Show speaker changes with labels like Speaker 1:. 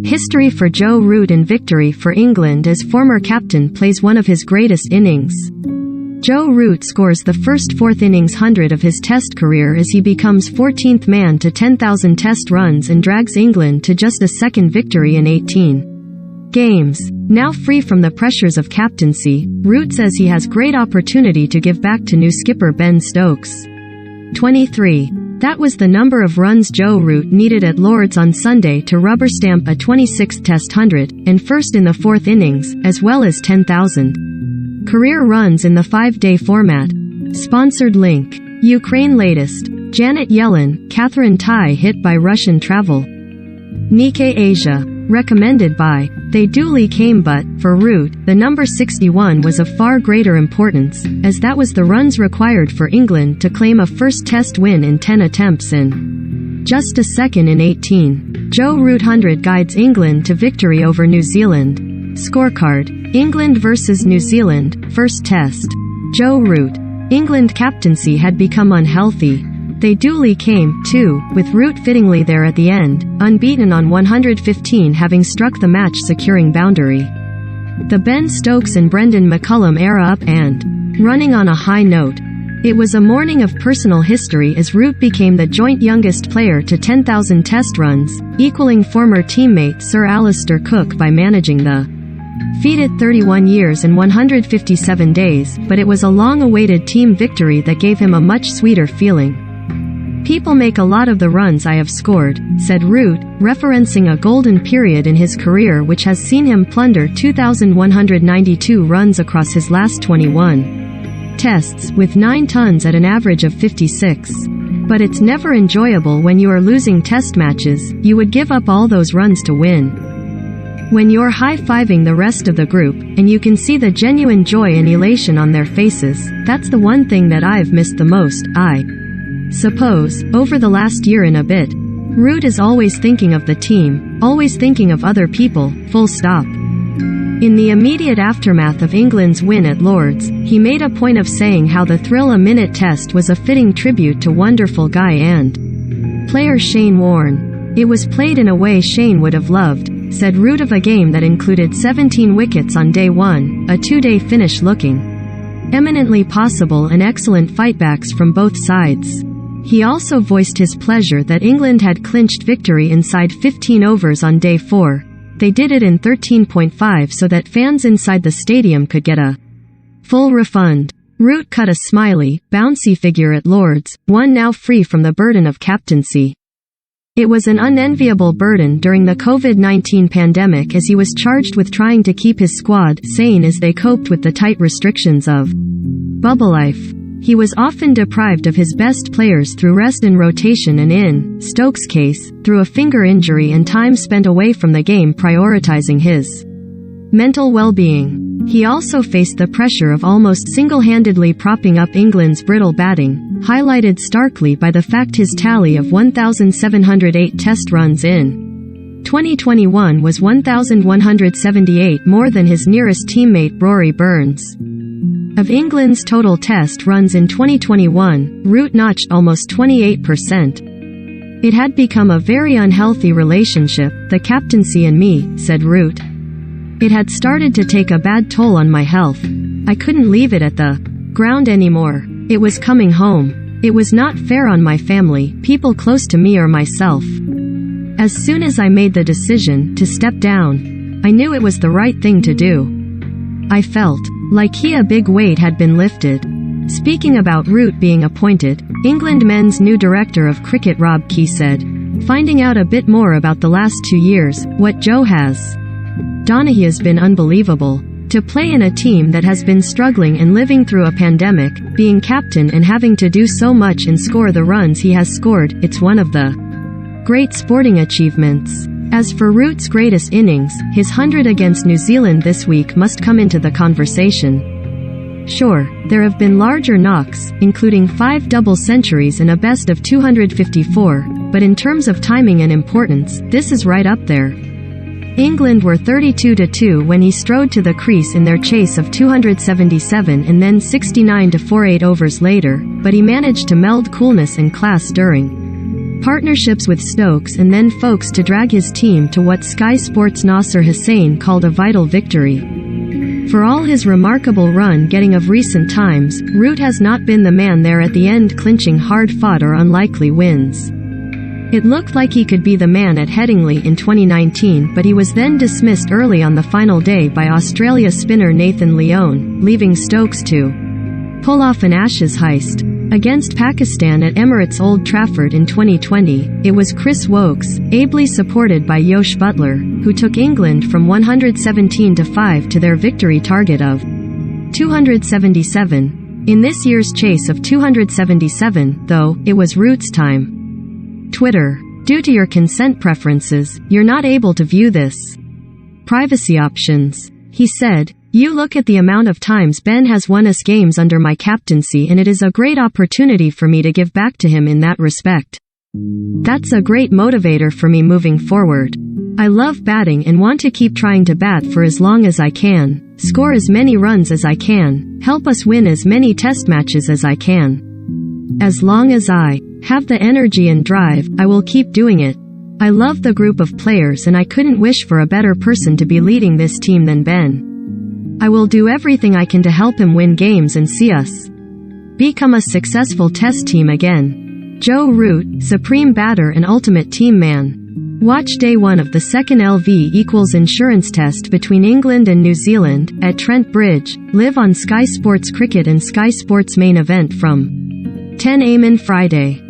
Speaker 1: History for Joe Root and victory for England as former captain plays one of his greatest innings. Joe Root scores the first fourth innings 100 of his Test career as he becomes 14th man to 10,000 Test runs and drags England to just a second victory in 18 games. Now free from the pressures of captaincy, Root says he has great opportunity to give back to new skipper Ben Stokes. 23. That was the number of runs Joe Root needed at Lord's on Sunday to rubber stamp a 26th Test 100, and first in the fourth innings, as well as 10,000 career runs in the 5-day format. Sponsored link. Ukraine latest. Janet Yellen, Catherine Tai hit by Russian travel. Nikkei Asia. Recommended by. They duly came, but, for Root, the number 61 was of far greater importance, as that was the runs required for England to claim a first Test win in 10 attempts in just a second in 18. Joe Root 100 guides England to victory over New Zealand. Scorecard. England vs New Zealand, first Test. Joe Root. England captaincy had become unhealthy. They duly came, too, with Root fittingly there at the end, unbeaten on 115 having struck the match-securing boundary. The Ben Stokes and Brendan McCullum era up and running on a high note. It was a morning of personal history as Root became the joint youngest player to 10,000 Test runs, equaling former teammate Sir Alistair Cook by managing the feat at 31 years and 157 days, but it was a long-awaited team victory that gave him a much sweeter feeling. People make a lot of the runs I have scored, said Root, referencing a golden period in his career which has seen him plunder 2,192 runs across his last 21 tests, with 9 tons at an average of 56. But it's never enjoyable when you are losing test matches. You would give up all those runs to win. When you're high-fiving the rest of the group, and you can see the genuine joy and elation on their faces, that's the one thing that I've missed the most, I suppose, over the last year and a bit. Root is always thinking of the team, always thinking of other people, full stop. In the immediate aftermath of England's win at Lord's, he made a point of saying how the thrill-a-minute Test was a fitting tribute to wonderful guy and player Shane Warne. It was played in a way Shane would have loved, said Root of a game that included 17 wickets on day 1, a 2-day finish looking eminently possible and excellent fightbacks from both sides. He also voiced his pleasure that England had clinched victory inside 15 overs on day 4. They did it in 13.5 so that fans inside the stadium could get a full refund. Root cut a smiley, bouncy figure at Lord's, one now free from the burden of captaincy. It was an unenviable burden during the COVID-19 pandemic as he was charged with trying to keep his squad sane as they coped with the tight restrictions of bubble life. He was often deprived of his best players through rest and rotation and in Stokes' case, through a finger injury and time spent away from the game prioritizing his mental well-being. He also faced the pressure of almost single-handedly propping up England's brittle batting, highlighted starkly by the fact his tally of 1,708 Test runs in 2021 was 1,178 more than his nearest teammate Rory Burns. Of England's total Test runs in 2021, Root notched almost 28%. It had become a very unhealthy relationship, the captaincy and me, said Root. It had started to take a bad toll on my health. I couldn't leave it at the ground anymore. It was coming home. It was not fair on my family, people close to me or myself. As soon as I made the decision to step down, I knew it was the right thing to do. I felt like a big weight had been lifted. Speaking about Root being appointed, England men's new director of cricket Rob Key said, finding out a bit more about the last 2 years, what Joe has done has been unbelievable. To play in a team that has been struggling and living through a pandemic, being captain and having to do so much and score the runs he has scored, it's one of the great sporting achievements. As for Root's greatest innings, his 100 against New Zealand this week must come into the conversation. Sure, there have been larger knocks, including 5 double centuries and a best of 254, but in terms of timing and importance, this is right up there. England were 32-2 when he strode to the crease in their chase of 277 and then 69-4 8 overs later, but he managed to meld coolness and class during partnerships with Stokes and then Folkes to drag his team to what Sky Sports' Nasser Hussain called a vital victory. For all his remarkable run getting of recent times, Root has not been the man there at the end clinching hard-fought or unlikely wins. It looked like he could be the man at Headingley in 2019, but he was then dismissed early on the final day by Australia spinner Nathan Lyon, leaving Stokes to pull off an Ashes heist. Against Pakistan at Emirates Old Trafford in 2020, it was Chris Woakes, ably supported by Yosh Butler, who took England from 117-5 to their victory target of 277. In this year's chase of 277, though, it was Root's time. Twitter. Due to your consent preferences, you're not able to view this. Privacy options. He said, "You look at the amount of times Ben has won us games under my captaincy and it is a great opportunity for me to give back to him in that respect. That's a great motivator for me moving forward. I love batting and want to keep trying to bat for as long as I can, score as many runs as I can, help us win as many test matches as I can. As long as I have the energy and drive, I will keep doing it. I love the group of players and I couldn't wish for a better person to be leading this team than Ben. I will do everything I can to help him win games and see us become a successful test team again." Joe Root, supreme batter and ultimate team man. Watch day 1 of the second LV= insurance test between England and New Zealand, at Trent Bridge, live on Sky Sports Cricket and Sky Sports main event from 10 am Friday.